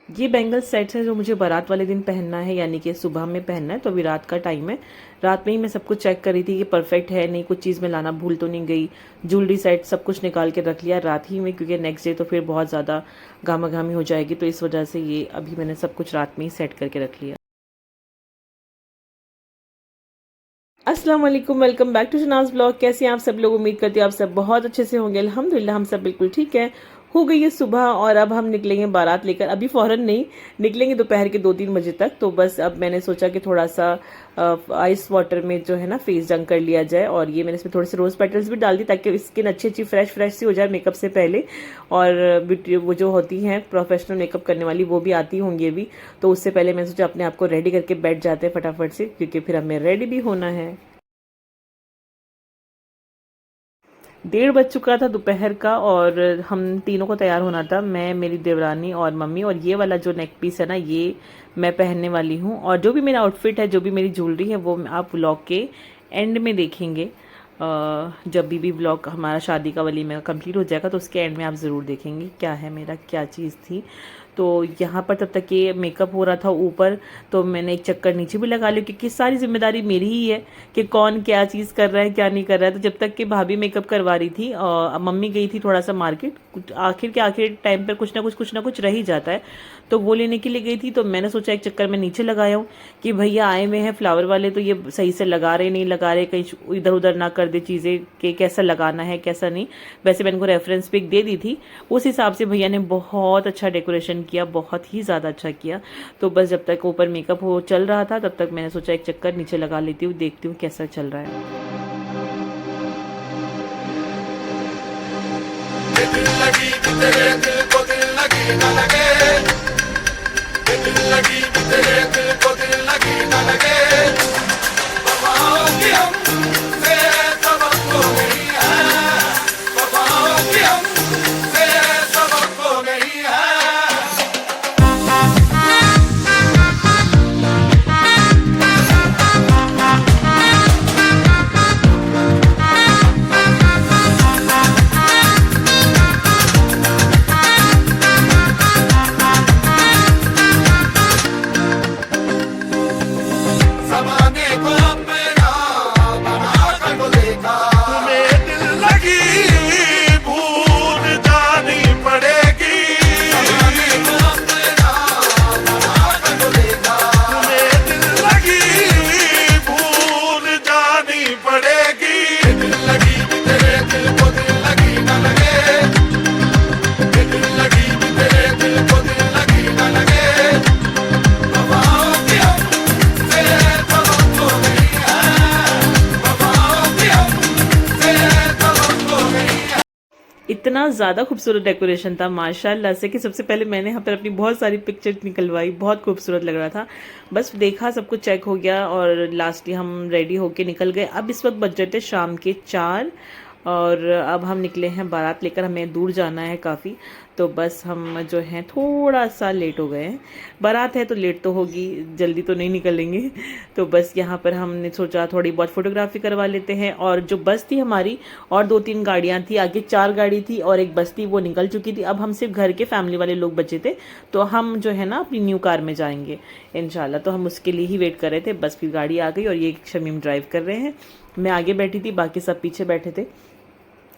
ये bangle sets हैं जो मुझे बारात वाले दिन पहनना है, यानी कि सुबह में पहनना है। तो अभी रात का टाइम है, रात में ही मैं सब कुछ चेक कर रही थी कि परफेक्ट है नहीं, कुछ चीज़ में लाना भूल तो नहीं गई। ज्वेलरी सेट सब कुछ निकाल के रख लिया रात ही में, क्योंकि नेक्स्ट डे तो फिर बहुत ज़्यादा घामा घामी हो जाएगी, तो इस वजह से ये अभी मैंने सब कुछ रात में ही सेट करके रख लिया। अस्सलाम वालेकुम, welcome back to Shahnaz blog. कैसे हैं आप सब लोग? उम्मीद करती हूँ आप सब बहुत अच्छे से होंगे। अल्हम्दुलिल्लाह हम सब बिल्कुल ठीक है। हो गई है सुबह और अब हम निकलेंगे बारात लेकर। अभी फ़ौरन नहीं निकलेंगे, दोपहर के 2-3 बजे तक। तो बस अब मैंने सोचा कि थोड़ा सा आइस वाटर में जो है ना फेस जंग कर लिया जाए, और ये मैंने इसमें थोड़े से रोज़ पेटल्स भी डाल दी ताकि स्किन अच्छी अच्छी फ्रेश फ्रेश सी हो जाए मेकअप से पहले। और वो जो होती हैं प्रोफेशनल मेकअप करने वाली, वो भी आती होंगी अभी, तो उससे पहले मैंने सोचा अपने आप को रेडी करके बैठ जाते हैं फटाफट से, क्योंकि फिर हमें रेडी भी होना है। 1:30 बज चुका था दोपहर का, और हम तीनों को तैयार होना था, मैं, मेरी देवरानी और मम्मी। और ये वाला जो नेक पीस है ना, ये मैं पहनने वाली हूँ। और जो भी मेरा आउटफिट है, जो भी मेरी ज्वेलरी है, वो आप व्लॉग के एंड में देखेंगे। जब भी व्लॉग हमारा शादी का वलीमा कंप्लीट हो जाएगा, तो उसके एंड में आप ज़रूर देखेंगे क्या है मेरा, क्या चीज़ थी। तो यहाँ पर तब तक ये मेकअप हो रहा था ऊपर, तो मैंने एक चक्कर नीचे भी लगा लिया, क्योंकि सारी जिम्मेदारी मेरी ही है कि कौन क्या चीज़ कर रहा है क्या नहीं कर रहा है। तो जब तक कि भाभी मेकअप करवा रही थी, मम्मी गई थी थोड़ा सा मार्केट, आखिर टाइम पर कुछ ना कुछ रह ही जाता है, तो वो लेने के लिए गई थी। तो मैंने सोचा एक चक्कर में नीचे लगाया हूँ कि भैया आए हुए हैं फ्लावर वाले, तो ये सही से लगा रहे नहीं लगा रहे, कहीं इधर उधर ना कर दे चीज़ें कि कैसा लगाना है कैसा नहीं। वैसे मैंने को रेफरेंस पिक दे दी थी, उस हिसाब से भैया ने बहुत अच्छा डेकोरेशन किया, बहुत ही ज़्यादा अच्छा किया। तो बस जब तक ऊपर मेकअप हो चल रहा था, तब तक मैंने सोचा एक चक्कर नीचे लगा लेती हूँ, देखती हूँ कैसा चल रहा है। दिल लगी तेरे दिल को दिल लगी न लगे, दिल लगी तेरे दिल को दिल लगी न लगे। वफाओं की हमसे तवक्को नहीं है, वफाओं की हमसे तवक्को नहीं है। इतना ज़्यादा खूबसूरत डेकोरेशन था माशाल्लाह से, कि सबसे पहले मैंने यहाँ पर अपनी बहुत सारी पिक्चर निकलवाई, बहुत खूबसूरत लग रहा था। बस देखा, सब कुछ चेक हो गया, और लास्टली हम रेडी होके निकल गए। अब इस वक्त बज रहे थे शाम के 4, और अब हम निकले हैं बारात लेकर, हमें दूर जाना है काफ़ी। तो बस हम जो हैं थोड़ा सा लेट हो गए हैं, बारात है तो लेट तो होगी, जल्दी तो नहीं निकलेंगे। तो बस यहाँ पर हमने सोचा थोड़ी बहुत फोटोग्राफी करवा लेते हैं। और जो बस थी हमारी, और 2-3 गाड़ियाँ थी, आगे 4 गाड़ी थी और एक बस थी, वो निकल चुकी थी। अब हम सिर्फ घर के फैमिली वाले लोग बचे थे, तो हम जो है ना अपनी न्यू कार में जाएंगे इंशाल्लाह। तो हम उसके लिए ही वेट कर रहे थे। बस फिर गाड़ी आ गई, और ये शमीम ड्राइव कर रहे हैं, मैं आगे बैठी थी, बाकी सब पीछे बैठे थे।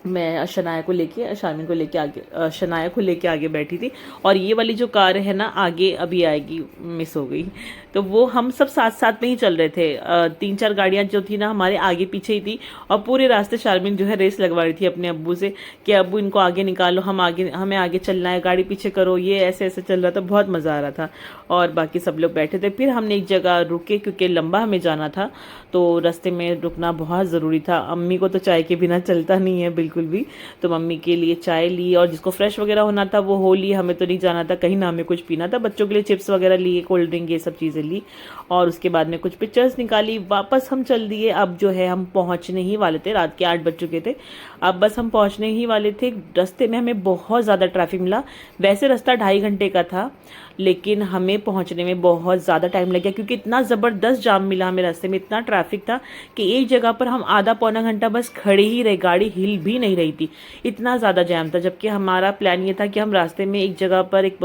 मैं शनाया को लेके, शामिन को लेके आगे, शनाया को लेके आगे बैठी थी। और ये वाली जो कार है ना आगे अभी आएगी, मिस हो गई, तो वो हम सब साथ साथ में ही चल रहे थे। 3-4 गाड़ियां जो थी ना हमारे आगे पीछे ही थी, और पूरे रास्ते शारमिन जो है रेस लगवा रही थी अपने अब्बू से कि अब्बू इनको आगे निकालो, हमें आगे चलना है, गाड़ी पीछे करो, ये ऐसे ऐसे चल रहा था, बहुत मज़ा आ रहा था। और बाकी सब लोग बैठे थे। फिर हमने एक जगह रुके, क्योंकि लंबा हमें जाना था, तो रास्ते में रुकना बहुत ज़रूरी था। अम्मी को तो चाय के बिना चलता नहीं है बिल्कुल भी, तो मम्मी के लिए चाय ली, और जिसको फ्रेश वगैरह होना था वो हो ली, हमें तो नहीं जाना था कहीं ना, हमें कुछ पीना था, बच्चों के लिए चिप्स वगैरह लिए, कोल्ड ड्रिंक, ये सब चीज़ें ली। और उसके बाद में कुछ पिक्चर्स निकाली, वापस हम चल दिए। अब जो है हम पहुंचने ही वाले थे, रात के 8 बज चुके थे, अब बस हम पहुंचने ही वाले थे। रास्ते में हमें बहुत ज़्यादा ट्रैफिक मिला। वैसे रास्ता 2.5 घंटे का था, लेकिन हमें पहुंचने में बहुत ज़्यादा टाइम लग गया, क्योंकि इतना ज़बरदस्त जाम मिला हमें रास्ते में, इतना ट्रैफिक था कि एक जगह पर हम आधा पौना घंटा बस खड़े ही रहे, गाड़ी हिल भी नहीं रही थी, इतना ज़्यादा जाम था। जबकि हमारा प्लान ये था कि हम रास्ते में एक जगह पर एक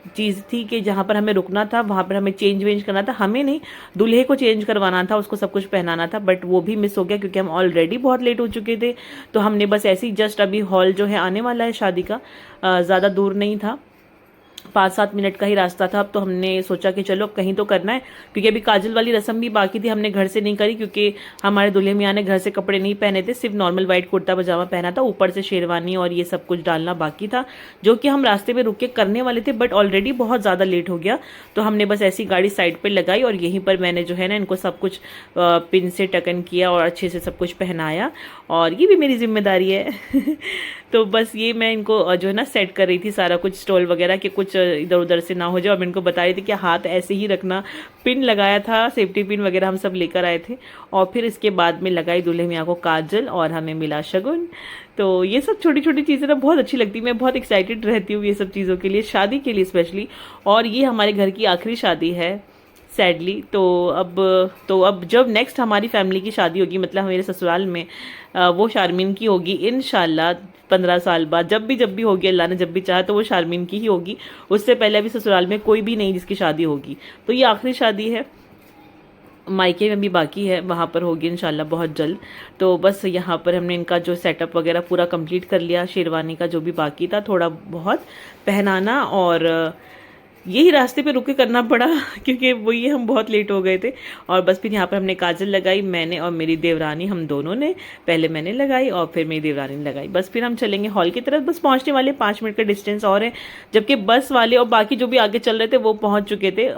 चीज़ थी कि जहाँ पर हमें रुकना था वहाँ पर हमें चेंज वेंज करना था, हमें नहीं दूल्हे को चेंज करवाना था, उसको सब कुछ पहनाना था, बट वो भी मिस हो गया क्योंकि हम ऑलरेडी बहुत लेट हो चुके थे। तो हमने बस ऐसे ही जस्ट अभी हॉल जो है आने वाला है शादी का, ज़्यादा दूर नहीं था, 5-7 मिनट का ही रास्ता था। अब तो हमने सोचा कि चलो कहीं तो करना है, क्योंकि अभी काजल वाली रस्म भी बाकी थी, हमने घर से नहीं करी क्योंकि हमारे दूल्हे मियाँ ने घर से कपड़े नहीं पहने थे, सिर्फ नॉर्मल वाइट कुर्ता पजामा पहना था, ऊपर से शेरवानी और ये सब कुछ डालना बाकी था, जो कि हम रास्ते में रुक के करने वाले थे, बट ऑलरेडी बहुत ज़्यादा लेट हो गया। तो हमने बस ऐसी गाड़ी साइड पर लगाई और यहीं पर मैंने जो है ना इनको सब कुछ पिन से टकन किया और अच्छे से सब कुछ पहनाया, और ये भी मेरी जिम्मेदारी है। तो बस ये मैं इनको जो है ना सेट कर रही थी सारा कुछ, स्टॉल वगैरह के कुछ इधर उधर से ना हो जाए, और मैं इनको बता रही थी कि हाथ ऐसे ही रखना, पिन लगाया था, सेफ्टी पिन वगैरह हम सब लेकर आए थे, और फिर इसके बाद में लगाई दूल्हे मियाँ को काजल और हमें मिला शगुन। तो ये सब छोटी छोटी चीज़ें ना बहुत अच्छी लगती, मैं बहुत एक्साइटेड रहती हूँ ये सब चीज़ों के लिए, शादी के लिए स्पेशली। और ये हमारे घर की आखिरी शादी है सैडली। तो अब जब नेक्स्ट हमारी फैमिली की शादी होगी, मतलब मेरे ससुराल में, वो शारमीन की होगी इंशाल्लाह 15 साल बाद, जब भी होगी, अल्लाह ने जब भी चाहा तो वो शारमीन की ही होगी। उससे पहले अभी ससुराल में कोई भी नहीं जिसकी शादी होगी, तो ये आखिरी शादी है। मायके में भी बाकी है, वहाँ पर होगी इंशाल्लाह बहुत जल्द। तो बस यहाँ पर हमने इनका जो सेटअप वगैरह पूरा कंप्लीट कर लिया, शेरवानी का जो भी बाकी था थोड़ा बहुत पहनाना, और यही रास्ते पे रुक के करना पड़ा क्योंकि वही हम बहुत लेट हो गए थे। और बस फिर यहाँ पर हमने काजल लगाई, मैंने और मेरी देवरानी, हम दोनों ने, पहले मैंने लगाई और फिर मेरी देवरानी ने लगाई। बस फिर हम चलेंगे हॉल की तरफ, बस पहुँचने वाले 5 मिनट का डिस्टेंस और है, जबकि बस वाले और बाकी जो भी आगे चल रहे थे वो पहुँच चुके थे,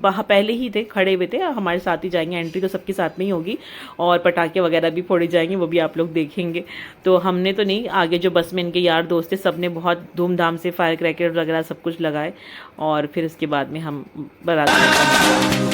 वहाँ पहले ही थे, खड़े हुए थे, हमारे साथ ही जाएंगे, एंट्री तो सबके साथ में ही होगी, और पटाखे वगैरह भी फोड़े जाएंगे, वो भी आप लोग देखेंगे। तो हमने तो नहीं, आगे जो बस में इनके यार दोस्त थे सब ने बहुत धूमधाम से फायर क्रैकर वगैरह सब कुछ लगाए, और फिर उसके बाद में हम बारात में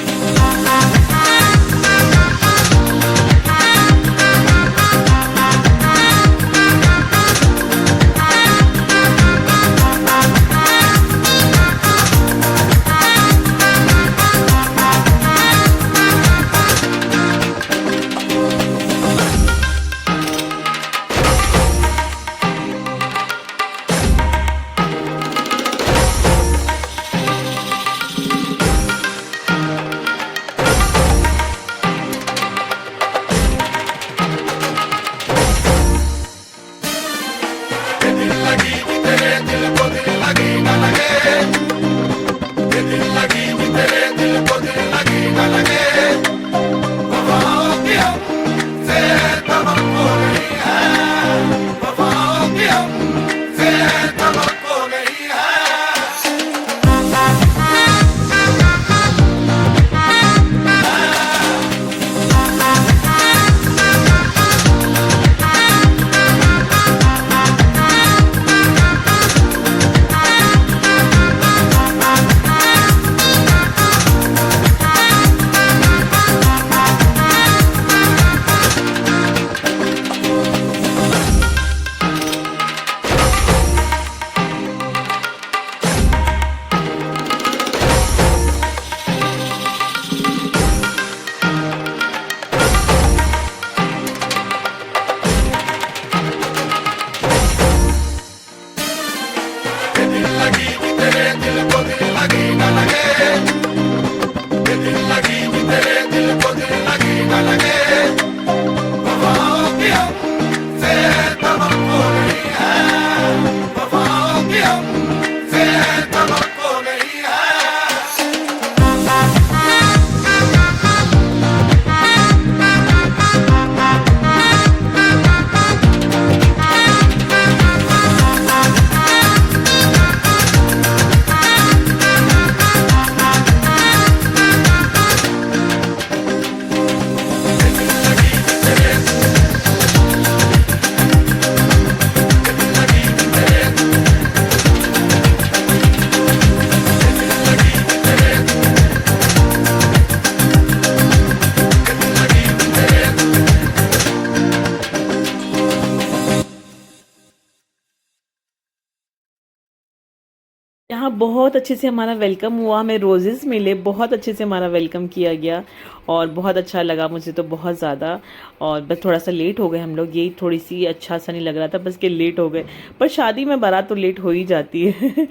वहाँ बहुत अच्छे से हमारा वेलकम हुआ, हमें रोजेस मिले, बहुत अच्छे से हमारा वेलकम किया गया और बहुत अच्छा लगा मुझे तो बहुत ज़्यादा। और बस थोड़ा सा लेट हो गए हम लोग, यही थोड़ी सी अच्छा सा नहीं लग रहा था बस कि लेट हो गए, पर शादी में बारात तो लेट हो ही जाती है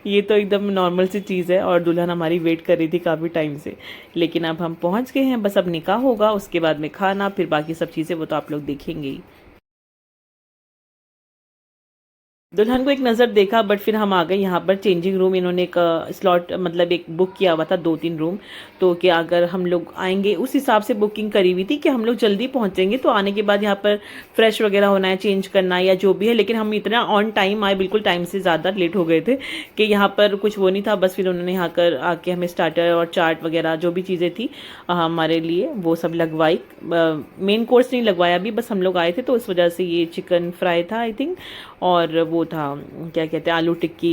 ये तो एकदम नॉर्मल सी चीज़ है। और दुल्हन हमारी वेट कर रही थी काफ़ी टाइम से, लेकिन अब हम पहुँच गए हैं, बस अब निकाह होगा, उसके बाद में खाना, फिर बाकी सब चीज़ें वो तो आप लोग देखेंगे ही। दुल्हन को एक नज़र देखा, बट फिर हम आ गए यहाँ पर चेंजिंग रूम। इन्होंने एक स्लॉट मतलब एक बुक किया हुआ था 2-3 रूम, तो कि अगर हम लोग आएंगे उस हिसाब से बुकिंग करी हुई थी कि हम लोग जल्दी पहुँचेंगे, तो आने के बाद यहाँ पर फ्रेश वगैरह होना है, चेंज करना है या जो भी है। लेकिन हम इतना ऑन टाइम आए, बिल्कुल टाइम से ज़्यादा लेट हो गए थे कि यहाँ पर कुछ वो नहीं था। बस फिर उन्होंने यहाँ कर आके हमें स्टार्टर और चाट वगैरह जो भी चीज़ें थी हमारे लिए वो सब लगवाई। मेन कोर्स नहीं लगवाया अभी, बस हम लोग आए थे तो इस वजह से ये चिकन फ्राई था आई थिंक, और वो था क्या कहते हैं आलू टिक्की,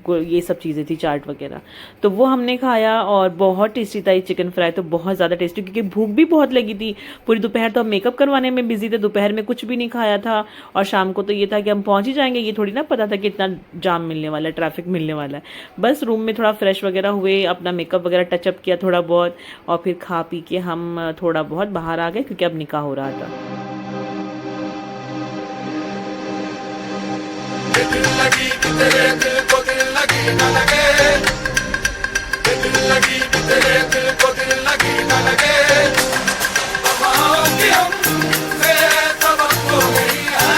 ये सब चीज़ें थी, चाट वगैरह, तो वो हमने खाया और बहुत टेस्टी था ये चिकन फ्राई, तो बहुत ज़्यादा टेस्टी, क्योंकि भूख भी बहुत लगी थी। पूरी दोपहर तो हम मेकअप करवाने में बिजी थे, दोपहर में कुछ भी नहीं खाया था, और शाम को तो ये था कि हम पहुंच ही जाएंगे, ये थोड़ी ना पता था कि इतना जाम मिलने वाला है, ट्रैफिक मिलने वाला है। बस रूम में थोड़ा फ्रेश वगैरह हुए, अपना मेकअप वगैरह टचअप किया थोड़ा बहुत, और फिर खा पी के हम थोड़ा बहुत बाहर आ गए क्योंकि अब निकाह हो रहा था। दिल लगी कि तेरे दिल को दिल लगी न लगे, दिल लगी कि तेरे दिल को दिल लगी न लगे। वफाओं की हमसे सबक हो गई है,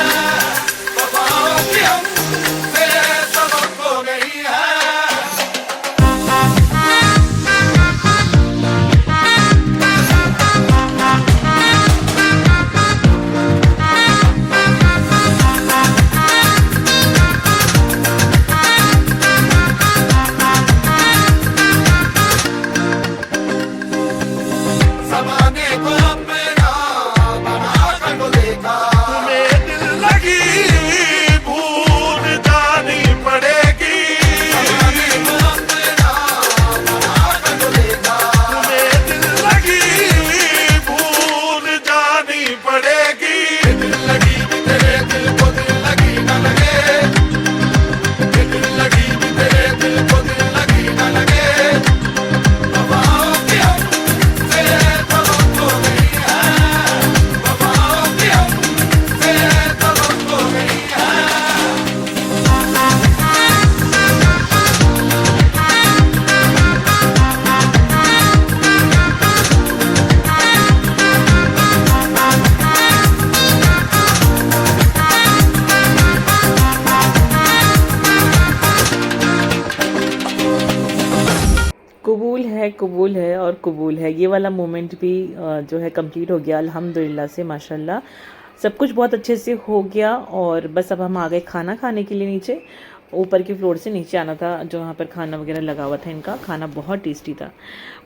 वफाओं की हमसे सबक हो गई है। ज़माने को अपना बना कर तो देखा, तुम्हें दिल लगी भूल जानी पड़ेगी। ज़माने को अपना बना कर तो देखा, तुम्हें दिल लगी भूल जानी पड़ेगी। दिल लगी कि तेरे दिल को दिल लगी न लगे, दिल लगी कि तेरे दिल को दिल लगी न लगे। वफाओं की हमसे सबक हो गई है, वफाओं की हमसे सबक हो गई है। कबूल है और कबूल है, ये वाला मोमेंट भी जो है कंप्लीट हो गया अल्हम्दुलिल्लाह से, माशाल्लाह सब कुछ बहुत अच्छे से हो गया। और बस अब हम आ गए खाना खाने के लिए नीचे, ऊपर की फ्लोर से नीचे आना था, जो वहाँ पर खाना वगैरह लगा हुआ था, इनका खाना बहुत टेस्टी था।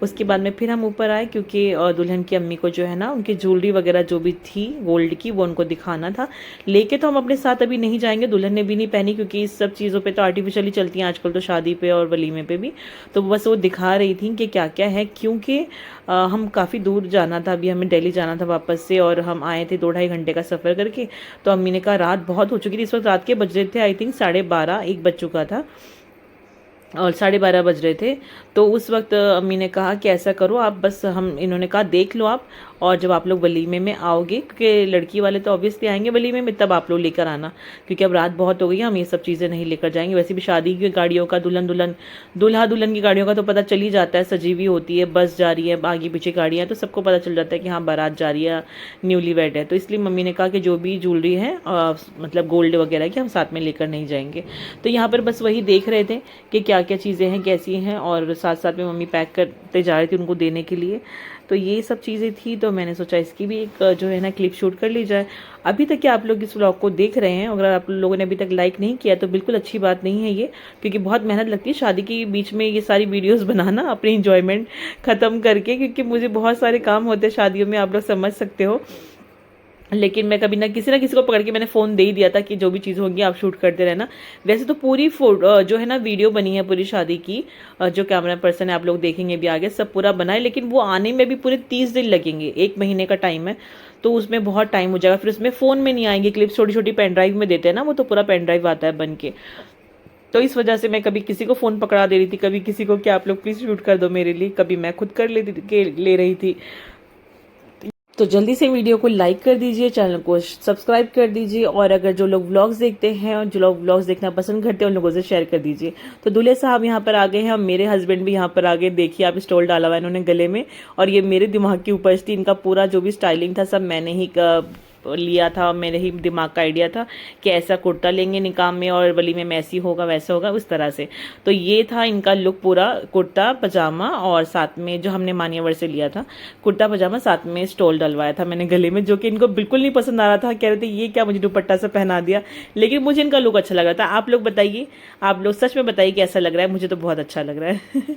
उसके बाद में फिर हम ऊपर आए, क्योंकि दुल्हन की अम्मी को जो है ना उनकी ज्वेलरी वगैरह जो भी थी गोल्ड की वो उनको दिखाना था। लेके तो हम अपने साथ अभी नहीं जाएंगे, दुल्हन ने भी नहीं पहनी, क्योंकि इस सब चीज़ों पे तो आर्टिफिशियली चलती हैं आजकल तो शादी पे और वलीमे पे भी, तो बस वो दिखा रही थी कि क्या क्या है, क्योंकि हम काफ़ी दूर जाना था, अभी हमें दिल्ली जाना था वापस से, और हम आए थे 2-2.5 घंटे का सफ़र करके। तो अम्मी ने कहा रात बहुत हो चुकी थी, इस वक्त रात के बज रहे थे आई थिंक 12:30-1 बज चुका था, और 12:30 बज रहे थे। तो उस वक्त अम्मी ने कहा कि ऐसा करो आप, बस हम इन्होंने कहा देख लो आप, और जब आप लोग वलीमे में आओगे, क्योंकि लड़की वाले तो ऑब्वियसली आएंगे वलीमे में, तब आप लोग लेकर आना, क्योंकि अब रात बहुत हो गई है, हम ये सब चीज़ें नहीं लेकर जाएंगे। वैसे भी शादी की गाड़ियों का दूल्हा दुल्हन की गाड़ियों का तो पता चल ही जाता है, सजी हुई होती है, बस जा रही है, आगे पीछे गाड़ियाँ, तो सबको पता चल जाता है कि हाँ बारात जा रही है, न्यूली वेड है। तो इसलिए मम्मी ने कहा कि जो भी ज्वेलरी है मतलब गोल्ड वगैरह की हम साथ में लेकर नहीं जाएंगे। तो यहाँ पर बस वही देख रहे थे कि क्या क्या चीज़ें हैं, कैसी हैं, और साथ साथ में मम्मी पैक करते जा रही थी उनको देने के लिए। तो ये सब चीज़ें थी, तो मैंने सोचा इसकी भी एक जो है ना क्लिप शूट कर ली जाए। अभी तक कि आप लोग इस व्लॉग को देख रहे हैं, अगर आप लोगों ने अभी तक लाइक नहीं किया तो बिल्कुल अच्छी बात नहीं है ये, क्योंकि बहुत मेहनत लगती है शादी के बीच में ये सारी वीडियोस बनाना अपनी इंजॉयमेंट ख़त्म करके, क्योंकि मुझे बहुत सारे काम होते हैं शादियों में, आप लोग समझ सकते हो। लेकिन मैं कभी ना किसी को पकड़ के मैंने फ़ोन दे ही दिया था कि जो भी चीज़ होगी आप शूट करते रहना। वैसे तो पूरी जो है ना वीडियो बनी है पूरी शादी की, जो कैमरा पर्सन है आप लोग देखेंगे भी आगे, सब पूरा बना है, लेकिन वो आने में भी पूरे 30 दिन लगेंगे, 1 महीने का टाइम है, तो उसमें बहुत टाइम हो जाएगा। फिर उसमें फ़ोन में नहीं आएंगे क्लिप्स, छोटी छोटी पेन ड्राइव में देते हैं ना वो, तो पूरा पेन ड्राइव आता है बन के, तो इस वजह से मैं कभी किसी को फ़ोन पकड़ा दे रही थी, कभी किसी को कि आप लोग प्लीज़ शूट कर दो मेरे लिए, कभी मैं खुद कर ले रही थी। तो जल्दी से वीडियो को लाइक कर दीजिए, चैनल को सब्सक्राइब कर दीजिए, और अगर जो लोग व्लॉग्स देखते हैं और जो लोग व्लॉग्स देखना पसंद करते हैं उन लोगों से शेयर कर दीजिए। तो दूल्हे साहब यहाँ पर आ गए हैं और मेरे हस्बैंड भी यहाँ पर आ गए। देखिए आप, स्टोल डाला हुआ इन्होंने गले में, और ये मेरे दिमाग की उपज थी। इनका पूरा जो भी स्टाइलिंग था सब मैंने ही लिया था, मेरे ही दिमाग का आइडिया था कि ऐसा कुर्ता लेंगे निकाह में और वलीमे में ऐसी होगा वैसा होगा उस तरह से। तो ये था इनका लुक पूरा, कुर्ता पजामा और साथ में जो हमने मानियावर से लिया था कुर्ता पजामा, साथ में स्टोल डलवाया था मैंने गले में, जो कि इनको बिल्कुल नहीं पसंद आ रहा था। कह रहे थे ये क्या मुझे दुपट्टा से पहना दिया, लेकिन मुझे इनका लुक अच्छा लग रहा था। आप लोग बताइए, आप लोग सच में बताइए कैसा लग रहा है, मुझे तो बहुत अच्छा लग रहा है।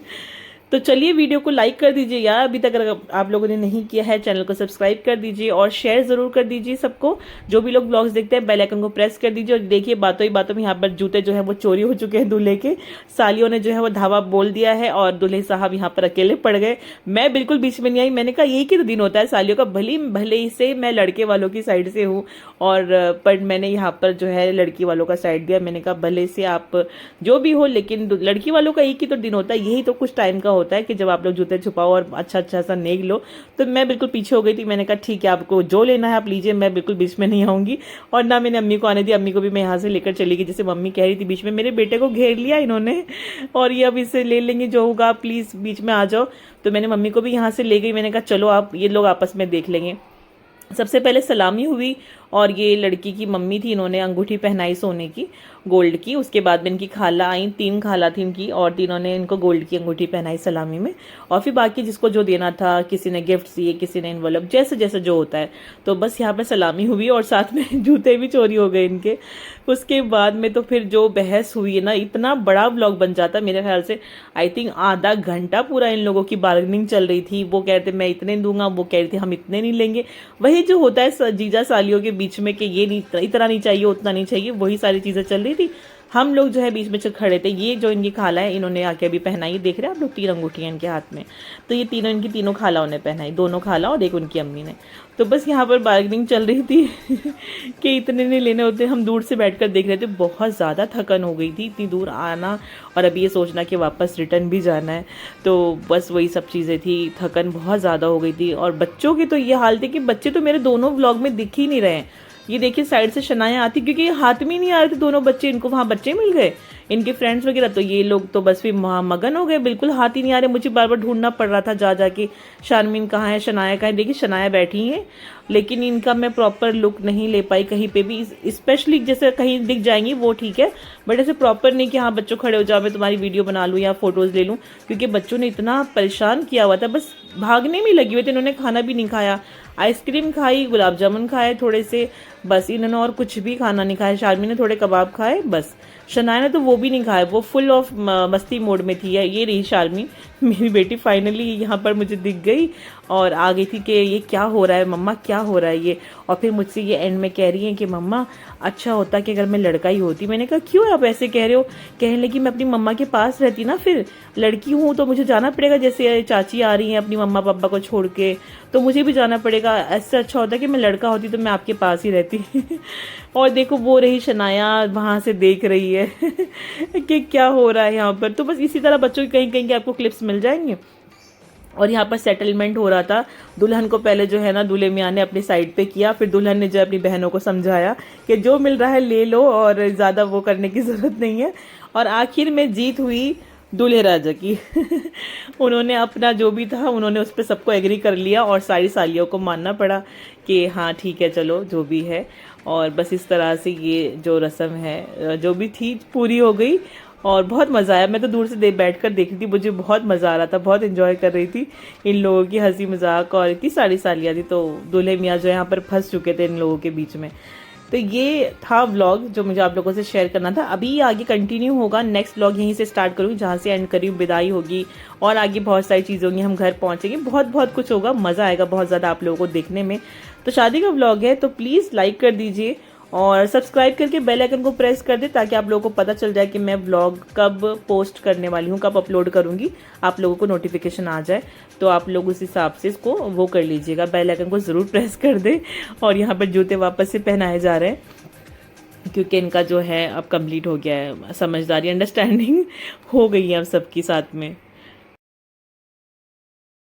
तो चलिए वीडियो को लाइक कर दीजिए यार, अभी तक अगर आप लोगों ने नहीं किया है चैनल को सब्सक्राइब कर दीजिए और शेयर जरूर कर दीजिए सबको। जो भी लोग ब्लॉग्स देखते हैं बेल आइकन को प्रेस कर दीजिए। और देखिए बातों ही बातों में यहाँ पर जूते जो है वो चोरी हो चुके हैं दूल्हे के, सालियों ने जो है वो धावा बोल दिया है और दूल्हे साहब यहाँ पर अकेले पड़ गए। मैं बिल्कुल बीच में नहीं आई, मैंने कहा यही कि तो दिन होता है सालियों का, भले से मैं लड़के वालों की साइड से हूँ, और पर मैंने यहाँ पर जो है लड़की वालों का साइड दिया। मैंने कहा भले से आप जो भी हो, लेकिन लड़की वालों का एक ही तो दिन होता है, यही तो कुछ टाइम का होता है कि जब आप लोग जूते छुपाओ और अच्छा सा नेक लो। तो मैं बिल्कुल पीछे हो गई थी, मैंने कहा ठीक है आपको जो लेना है आप लीजिए, मैं बिल्कुल बीच में नहीं आऊंगी। और ना मैंने अम्मी को आने दी, अम्मी को भी मैं यहाँ से लेकर चली गई, जैसे मम्मी कह रही थी। बीच में मेरे बेटे को घेर लिया इन्होंने, और ये अब इससे ले लेंगे जो होगा, प्लीज बीच में आ जाओ। तो मैंने मम्मी को भी यहाँ से ले गई, मैंने कहा चलो आप ये लोग आपस में देख लेंगे। सबसे पहले सलामी हुई, और ये लड़की की मम्मी थी, इन्होंने अंगूठी पहनाई सोने की गोल्ड की। उसके बाद में इनकी खाला आई, 3 खाला थी इनकी, और तीनों ने इनको गोल्ड की अंगूठी पहनाई सलामी में। और फिर बाकी जिसको जो देना था, किसी ने गिफ्ट दिए, किसी ने इन्वॉल्व, जैसे जैसे जो होता है। तो बस यहाँ पर सलामी हुई और साथ में जूते भी चोरी हो गए इनके। उसके बाद में तो फिर जो बहस हुई है ना, इतना बड़ा व्लॉग बन जाता मेरे ख्याल से। आई थिंक आधा घंटा पूरा इन लोगों की बार्गेनिंग चल रही थी। वो कह रहे थे मैं इतने दूंगा, वो कह रही थी हम इतने नहीं लेंगे। वही जो होता है जीजा सालियों के बीच में कि ये नहीं, इतना नहीं चाहिए, उतना नहीं चाहिए, वही सारी चीजें चल रही थी। हम लोग जो है बीच में खड़े थे। ये जो इनकी खाला है, इन्होंने आके अभी पहनाई, देख रहे हैं आप लोग 3 अंगूठियां इनके हाथ में। तो ये तीनों इनकी तीनों खालाओं ने पहनाई, 2 खाला और एक उनकी अम्मी ने। तो बस यहाँ पर बार्गेनिंग चल रही थी कि इतने नहीं लेने होते। हम दूर से बैठकर देख रहे थे, बहुत ज़्यादा थकन हो गई थी इतनी दूर आना, और अभी ये सोचना कि वापस रिटर्न भी जाना है। तो बस वही सब चीज़ें थी, थकन बहुत ज़्यादा हो गई थी। और बच्चों की तो ये हाल थी कि बच्चे तो मेरे दोनों व्लॉग में दिख ही नहीं रहे हैं। ये देखिए साइड से शनाया आती, क्योंकि ये हाथ में ही नहीं आ रहे थे दोनों बच्चे, इनको वहाँ बच्चे मिल गए इनके फ्रेंड्स वगैरह। तो ये लोग तो बस भी मगन हो गए, बिल्कुल हाथ ही नहीं आ रहे। मुझे बार बार ढूंढना पड़ रहा था जा जाके, शारमीन कहाँ है, शनाया कहाँ है। देखिए शनाया बैठी है, लेकिन इनका मैं प्रॉपर लुक नहीं ले पाई कहीं पे भी। स्पेशली जैसे कहीं दिख जाएंगी वो ठीक है, बट ऐसे प्रॉपर नहीं कि हाँ बच्चों खड़े हो जाओ मैं तुम्हारी वीडियो बना लूँ या फोटोज ले लूँ, क्योंकि बच्चों ने इतना परेशान किया हुआ था। बस भागने में लगी हुई थी, इन्होंने खाना भी नहीं खाया। आइसक्रीम खाई, गुलाब जामुन खाए थोड़े से, बस इन्होंने और कुछ भी खाना नहीं खाया। शारमीन ने थोड़े कबाब खाए बस, शनाया ने तो वो भी नहीं खाया, वो फुल ऑफ मस्ती मोड में थी। ये रही शारमीन, मेरी बेटी फाइनली यहाँ पर मुझे दिख गई और आ गई थी कि ये क्या हो रहा है मम्मा, क्या हो रहा है ये। और फिर मुझसे ये एंड में कह रही है कि मम्मा अच्छा होता कि अगर मैं लड़का ही होती। मैंने कहा क्यों आप ऐसे कह रहे हो? कहने लगी मैं अपनी मम्मा के पास रहती ना, फिर लड़की हूँ तो मुझे जाना पड़ेगा, जैसे चाची आ रही हैं अपनी मम्मा पापा को छोड़ के, तो मुझे भी जाना पड़ेगा। ऐसे अच्छा होता कि मैं लड़का होती तो मैं आपके पास ही रहती। और देखो वो रही शनाया वहां से देख रही है कि क्या हो रहा है यहाँ पर। तो बस इसी तरह बच्चों की कहीं कहीं के आपको क्लिप्स मिल जाएंगे। और यहाँ पर सेटलमेंट हो रहा था। दुल्हन को पहले जो है ना दूल्हे मियाँ ने अपनी साइड पे किया, फिर दुल्हन ने जो अपनी बहनों को समझाया कि जो मिल रहा है ले लो और ज़्यादा वो करने की ज़रूरत नहीं है। और आखिर में जीत हुई दूल्हे राजा की। उन्होंने अपना जो भी था उन्होंने उस पर सबको एग्री कर लिया और सारी सालियों को मानना पड़ा कि हाँ ठीक है चलो जो भी है। और बस इस तरह से ये जो रस्म है जो भी थी पूरी हो गई और बहुत मज़ा आया। मैं तो दूर से बैठकर देख रही थी, मुझे बहुत मज़ा आ रहा था, बहुत एंजॉय कर रही थी इन लोगों की हंसी मजाक। और इतनी सारी सालियाँ थी, तो दूल्हे मियाँ जो यहाँ पर फंस चुके थे इन लोगों के बीच में। तो ये था व्लॉग जो मुझे आप लोगों से शेयर करना था। अभी आगे कंटिन्यू होगा, नेक्स्ट व्लॉग यहीं से स्टार्ट करूँगी जहाँ से एंड करी विदाई होगी और आगे बहुत सारी चीज़ें होंगी, हम घर पहुँचेंगे, बहुत कुछ होगा, मज़ा आएगा बहुत ज़्यादा आप लोगों को देखने में। तो शादी का व्लॉग है तो प्लीज़ लाइक कर दीजिए और सब्सक्राइब करके बेल आइकन को प्रेस कर दे ताकि आप लोगों को पता चल जाए कि मैं व्लॉग कब पोस्ट करने वाली हूँ, कब अपलोड करूँगी, आप लोगों को नोटिफिकेशन आ जाए। तो आप लोग उस हिसाब से इसको वो कर लीजिएगा, बेल आइकन को ज़रूर प्रेस कर दे। और यहाँ पर जूते वापस से पहनाए जा रहे हैं। क्योंकि इनका जो है अब कंप्लीट हो गया है, समझदारी अंडरस्टैंडिंग हो गई है अब सबकी साथ में।